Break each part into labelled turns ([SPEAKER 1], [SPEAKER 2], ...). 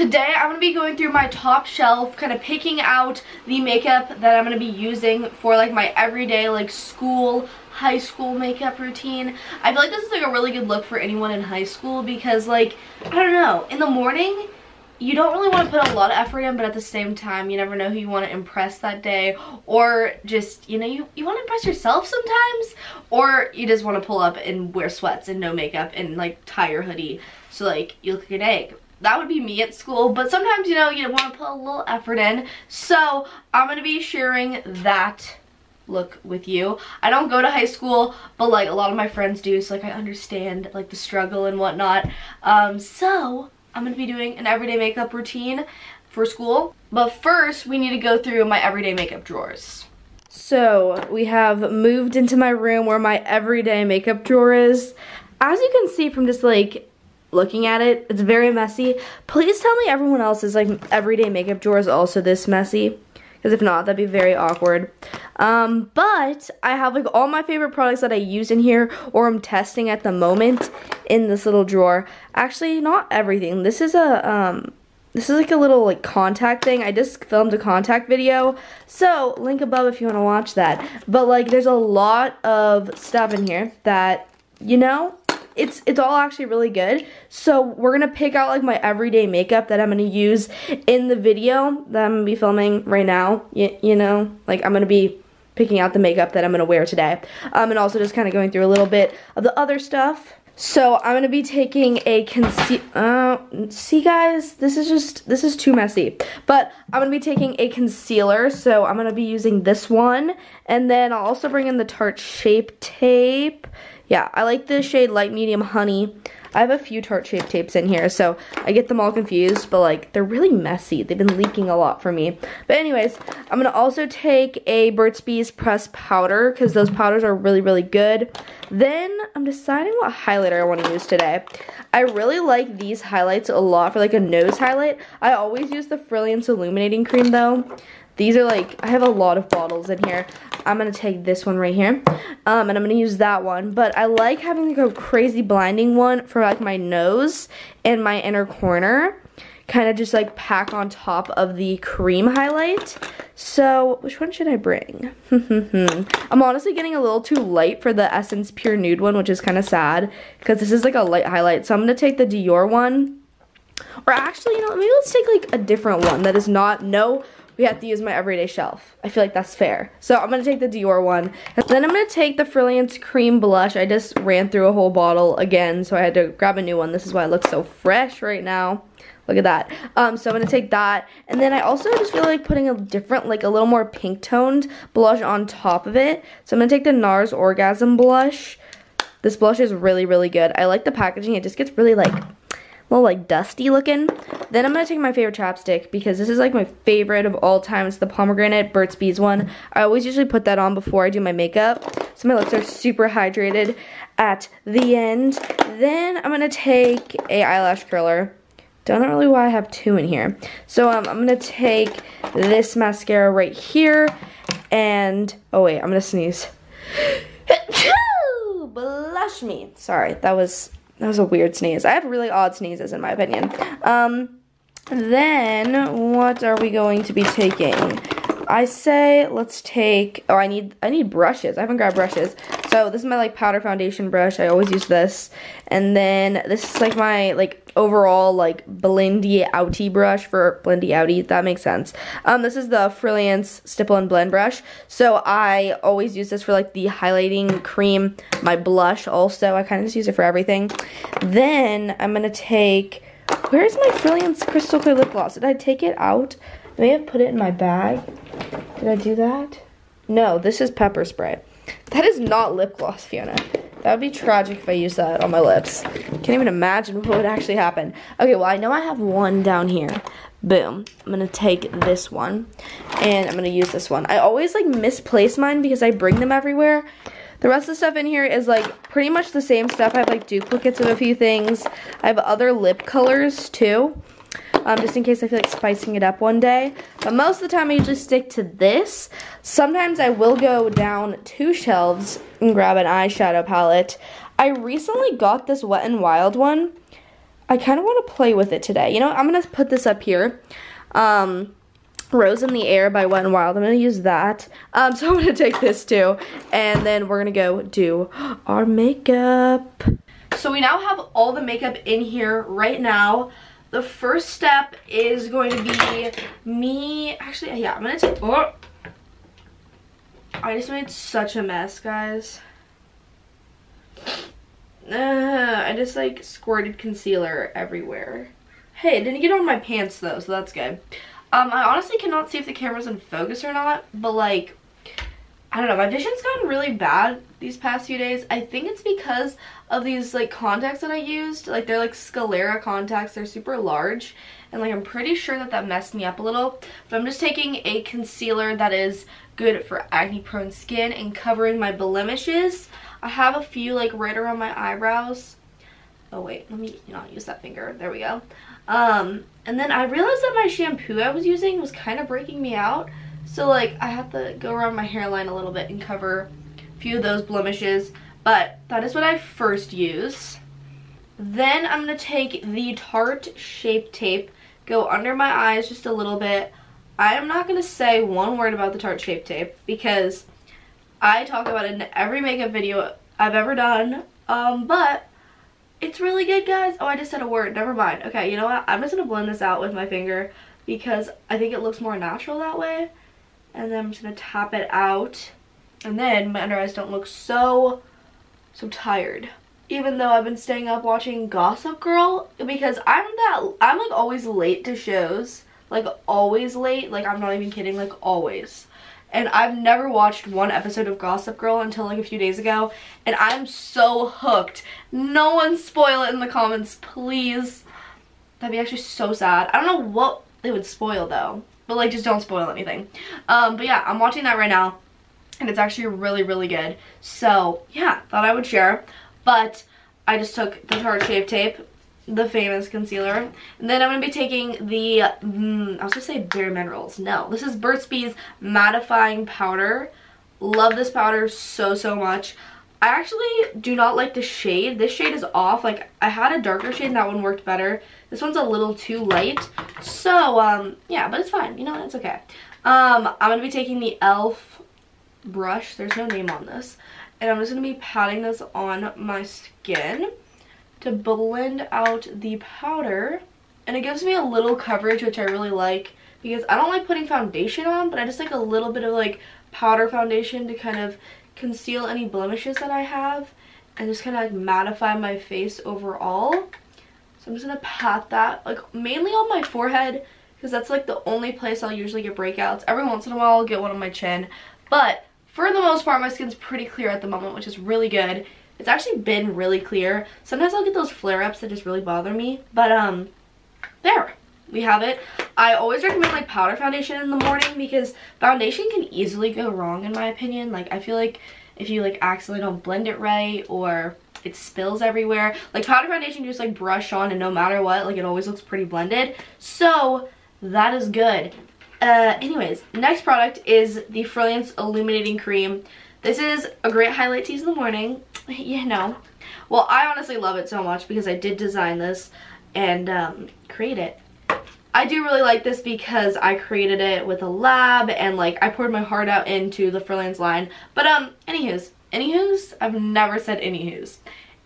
[SPEAKER 1] Today I'm going to be going through my top shelf, kind of picking out the makeup that I'm going to be using for like my everyday like high school makeup routine. I feel like this is like a really good look for anyone in high school because like, I don't know, in the morning you don't really want to put a lot of effort in, but at the same time you never know who you want to impress that day, or just, you know, you want to impress yourself sometimes, or you just want to pull up and wear sweats and no makeup and like tie your hoodie so like you look like an egg. That would be me at school, but sometimes, you know, you want to put a little effort in. So I'm going to be sharing that look with you. I don't go to high school, but like a lot of my friends do, so like I understand like the struggle and whatnot. So I'm going to be doing an everyday makeup routine for school. But first, we need to go through my everyday makeup drawers. So we have moved into my room where my everyday makeup drawer is. As you can see from just like looking at it, it's very messy. Please tell me everyone else's like everyday makeup drawer is also this messy, because if not, that'd be very awkward. But I have like all my favorite products that I use in here or I'm testing at the moment in this little drawer. Actually, not everything. This is like a little like contact thing. I just filmed a contact video, so link above if you want to watch that. But like there's a lot of stuff in here that, you know, it's all actually really good. So we're gonna pick out like my everyday makeup that I'm gonna use in the video that I'm gonna be filming right now. You know, like I'm gonna be picking out the makeup that I'm gonna wear today, and also just kind of going through a little bit of the other stuff. So I'm gonna be taking a see guys, this is too messy. But I'm gonna be taking a concealer, so I'm gonna be using this one, and then I'll also bring in the Tarte Shape Tape. Yeah, I like the shade Light Medium Honey. I have a few Tarte Shape Tapes in here, so I get them all confused, but like, they're really messy. They've been leaking a lot for me. But anyways, I'm gonna also take a Burt's Bees pressed powder, because those powders are really, really good. Then, I'm deciding what highlighter I want to use today. I really like these highlights a lot for like a nose highlight. I always use the Frilliance Illuminating Cream though. These are like, I have a lot of bottles in here. I'm going to take this one right here, and I'm going to use that one. But I like having like a crazy blinding one for like my nose and my inner corner. Kind of just like pack on top of the cream highlight. So, which one should I bring? I'm honestly getting a little too light for the Essence Pure Nude one, which is kind of sad, because this is like a light highlight. So I'm going to take the Dior one. Or actually, you know, maybe let's take like a different one that is not, no, we have to use my everyday shelf. I feel like that's fair. So I'm going to take the Dior one. And then I'm going to take the Frilliance Cream Blush. I just ran through a whole bottle again, so I had to grab a new one. This is why it looks so fresh right now. Look at that. So I'm going to take that. And then I also just feel like putting a different, like a little more pink toned blush on top of it. So I'm going to take the Nars Orgasm blush. This blush is really, really good. I like the packaging. It just gets really like little like dusty looking. Then I'm gonna take my favorite chapstick, because this is like my favorite of all time. It's the pomegranate Burt's Bees one. I always usually put that on before I do my makeup, so my lips are super hydrated at the end. Then I'm gonna take a eyelash curler. Don't know really why I have two in here. So I'm gonna take this mascara right here, and oh wait, I'm gonna sneeze. Blush me. Sorry, that was a weird sneeze. I have really odd sneezes in my opinion. Then what are we going to be taking? I say let's take, oh, I need brushes. I haven't grabbed brushes. So this is my like powder foundation brush. I always use this. And then this is like my like overall like blendy outy brush for blendy outy, if that makes sense. This is the Frilliance Stipple and Blend brush. So I always use this for like the highlighting cream, my blush also. I kind of just use it for everything. Then I'm gonna take, where's my Frilliance Crystal Clear Lip Gloss? Did I take it out? I may have put it in my bag. Did I do that? No, this is pepper spray. That is not lip gloss, Fiona. That would be tragic if I used that on my lips. Can't even imagine what would actually happen. Okay, well, I know I have one down here. Boom. I'm going to take this one, and I'm going to use this one. I always, like, misplace mine because I bring them everywhere. The rest of the stuff in here is, like, pretty much the same stuff. I have, like, duplicates of a few things. I have other lip colors, too. Just in case I feel like spicing it up one day. But most of the time I usually stick to this. Sometimes I will go down 2 shelves and grab an eyeshadow palette. I recently got this Wet n Wild one. I kind of want to play with it today. You know, I'm going to put this up here. Rose in the Air by Wet n Wild. I'm going to use that. So I'm going to take this too. And then we're going to go do our makeup. So we now have all the makeup in here right now. The first step is going to be me, actually, yeah, I'm going to take, oh, I just made such a mess, guys. I just like squirted concealer everywhere. Hey, it didn't get on my pants though, so that's good. I honestly cannot see if the camera's in focus or not, but like, I don't know, my vision's gotten really bad these past few days. I think it's because of these like contacts that I used. Like they're like sclera contacts, they're super large, and like I'm pretty sure that that messed me up a little. But I'm just taking a concealer that is good for acne prone skin and covering my blemishes. I have a few like right around my eyebrows. Oh wait, let me not use that finger. There we go. And then I realized that my shampoo I was using was kind of breaking me out. So like I have to go around my hairline a little bit and cover a few of those blemishes. But that is what I first use. Then I'm going to take the Tarte Shape Tape, go under my eyes just a little bit. I am not going to say one word about the Tarte Shape Tape because I talk about it in every makeup video I've ever done. But it's really good, guys. Oh, I just said a word. Never mind. Okay, you know what? I'm just going to blend this out with my finger because I think it looks more natural that way. And then I'm just going to tap it out. And then my under eyes don't look so tired. Even though I've been staying up watching Gossip Girl because I'm like always late to shows. Like always late. Like I'm not even kidding. Like always. And I've never watched one episode of Gossip Girl until like a few days ago. And I'm so hooked. No one spoil it in the comments, please. That'd be actually so sad. I don't know what they would spoil though. But like just don't spoil anything. But yeah, I'm watching that right now. And it's actually really, really good. So yeah, thought I would share. But I just took the Tarte Shape Tape, the famous concealer. And then I'm going to be taking the, I was going to say Bare Minerals. No, this is Burt's Bees Mattifying Powder. Love this powder so much. I actually do not like the shade. This shade is off. Like, I had a darker shade and that one worked better. This one's a little too light. So, yeah, but it's fine. You know, it's okay. I'm going to be taking the e.l.f. brush. There's no name on this. And I'm just going to be patting this on my skin to blend out the powder. And it gives me a little coverage, which I really like. Because I don't like putting foundation on, but I just like a little bit of like powder foundation to kind of conceal any blemishes that I have. And just kind of like mattify my face overall. So I'm just going to pat that like mainly on my forehead. Because that's like the only place I'll usually get breakouts. Every once in a while I'll get one on my chin. But for the most part, my skin's pretty clear at the moment, which is really good. It's actually been really clear. Sometimes I'll get those flare-ups that just really bother me. But, there. We have it. I always recommend, like, powder foundation in the morning because foundation can easily go wrong, in my opinion. Like, I feel like if you, like, accidentally don't blend it right or it spills everywhere. Like, powder foundation you just, like, brush on and no matter what, like, it always looks pretty blended. So, that is good. Anyways, next product is the Frilliance Illuminating Cream. This is a great highlight to use in the morning, you know. Well, I honestly love it so much because I did design this and create it. I do really like this because I created it with a lab and like I poured my heart out into the Frilliance line. But anywho's, I've never said anywho's.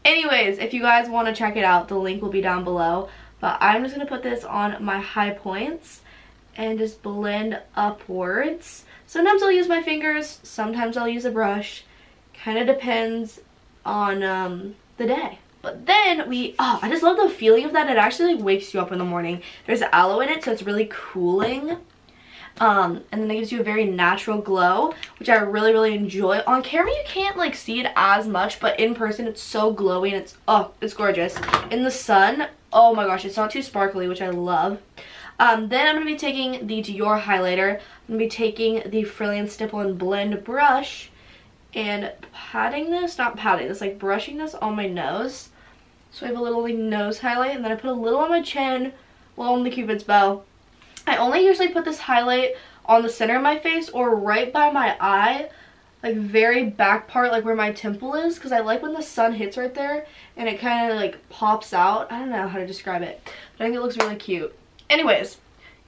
[SPEAKER 1] Anyways, if you guys want to check it out, the link will be down below. But I'm just going to put this on my high points and just blend upwards. Sometimes I'll use my fingers, sometimes I'll use a brush. Kind of depends on the day. But then I just love the feeling of that. It actually like, wakes you up in the morning. There's aloe in it, so it's really cooling. And then it gives you a very natural glow, which I really enjoy. On camera you can't like see it as much, but in person it's so glowy and it's gorgeous. In the sun, oh my gosh, it's not too sparkly, which I love. Then I'm going to be taking the Dior highlighter. I'm going to be taking the Frilliance Stipple and Blend brush and like brushing this on my nose. So I have a little like nose highlight, and then I put a little on my chin, well on the Cupid's bow. I only usually put this highlight on the center of my face or right by my eye. like very back part, like where my temple is, because I like when the sun hits right there and it kind of like pops out. I don't know how to describe it, but I think it looks really cute. Anyways,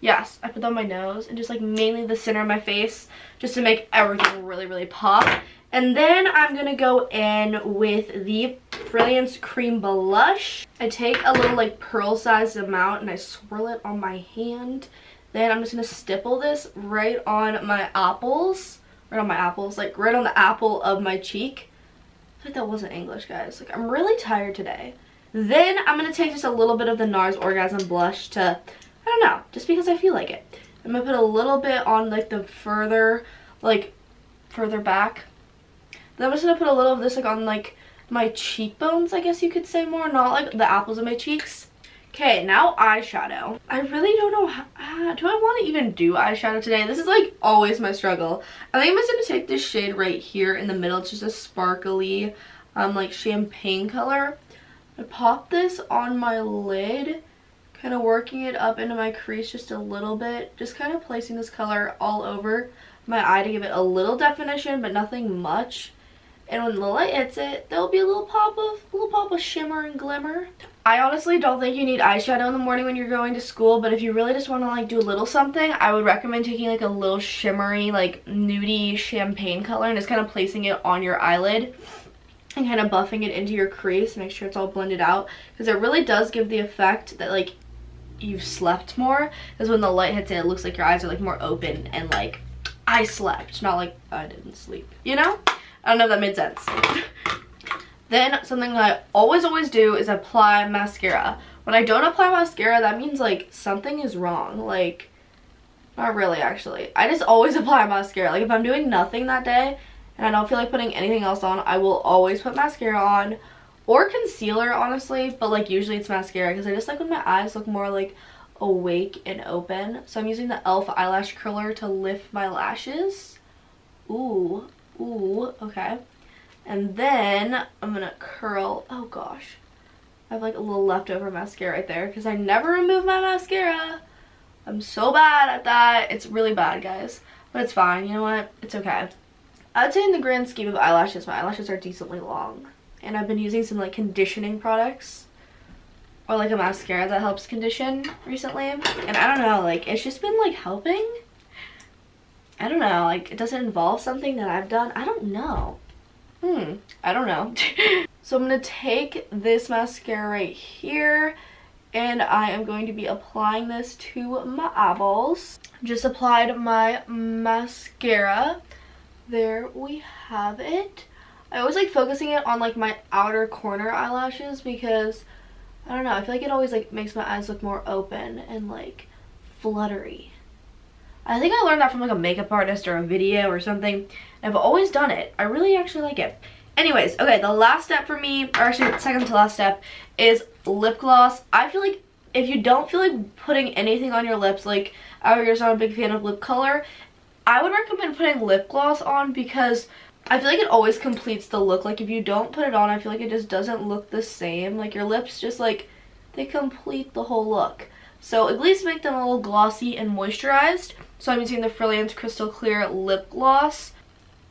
[SPEAKER 1] yes, I put that on my nose and just like mainly the center of my face just to make everything really pop. And then I'm going to go in with the Frilliance Cream Blush. I take a little like pearl sized amount and I swirl it on my hand. Then I'm just going to stipple this right on my apples. Right on my apples, like right on the apple of my cheek. I think that wasn't English, guys. Like, I'm really tired today. Then I'm going to take just a little bit of the Nars Orgasm blush to, I don't know, just because I feel like it. I'm going to put a little bit on like the further back. Then I'm just going to put a little of this like on like my cheekbones, I guess you could say more, not like the apples of my cheeks. Okay, now eyeshadow. I really don't know how, do I want to even do eyeshadow today? This is like always my struggle. I think I'm just going to take this shade right here in the middle. It's just a sparkly like champagne color. I pop this on my lid, kind of working it up into my crease just a little bit. Just kind of placing this color all over my eye to give it a little definition, but nothing much. And when the light hits it, there'll be a little pop of shimmer and glimmer. I honestly don't think you need eyeshadow in the morning when you're going to school, but if you really just want to like do a little something, I would recommend taking like a little shimmery, like nudie champagne color and just kind of placing it on your eyelid and kind of buffing it into your crease. Make sure it's all blended out, because it really does give the effect that like you've slept more, because when the light hits it, it looks like your eyes are like more open and like I slept, not like I didn't sleep, you know? I don't know if that made sense. Then something that I always do is apply mascara. When I don't apply mascara, that means like something is wrong. Like, not really actually. I just always apply mascara. Like if I'm doing nothing that day and I don't feel like putting anything else on, I will always put mascara on. Or concealer, honestly, but like usually it's mascara because I just like when my eyes look more like awake and open. So I'm using the e.l.f. eyelash curler to lift my lashes. Ooh, okay. And then I'm gonna curl. Oh gosh, I have like a little leftover mascara right there because I never remove my mascara. I'm so bad at that. It's really bad, guys, but it's fine. You know what, it's okay. I'd say in the grand scheme of eyelashes, my eyelashes are decently long, and I've been using some like conditioning products or like a mascara that helps condition recently, and I don't know, like it's just been like helping. I don't know, like it doesn't involve something that I've done. I don't know. I don't know. So I'm going to take this mascara right here and I am going to be applying this to my eyeballs. Just applied my mascara. There we have it. I always like focusing it on like my outer corner eyelashes because I don't know, I feel like it always like makes my eyes look more open and like fluttery. I think I learned that from like a makeup artist or a video or something. I've always done it. I really actually like it. Anyways, okay, the last step for me, or actually the second to last step, is lip gloss. I feel like if you don't feel like putting anything on your lips, like you're just not a big fan of lip color, I would recommend putting lip gloss on because I feel like it always completes the look. Like if you don't put it on, I feel like it just doesn't look the same. Like your lips just like, they complete the whole look. So at least make them a little glossy and moisturized. So I'm using the Frilliance Crystal Clear Lip Gloss.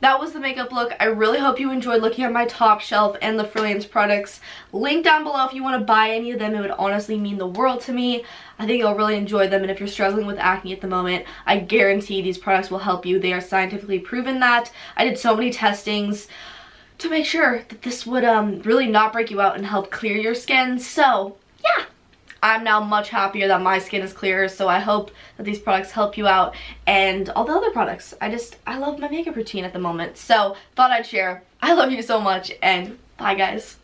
[SPEAKER 1] That was the makeup look. I really hope you enjoyed looking at my top shelf and the Frilliance products. Link down below if you want to buy any of them. It would honestly mean the world to me. I think you'll really enjoy them, and if you're struggling with acne at the moment, I guarantee these products will help you. They are scientifically proven that. I did so many testings to make sure that this would really not break you out and help clear your skin. So yeah, I'm now much happier that my skin is clearer, so I hope that these products help you out, and all the other products. I love my makeup routine at the moment, so thought I'd share. I love you so much, and bye guys.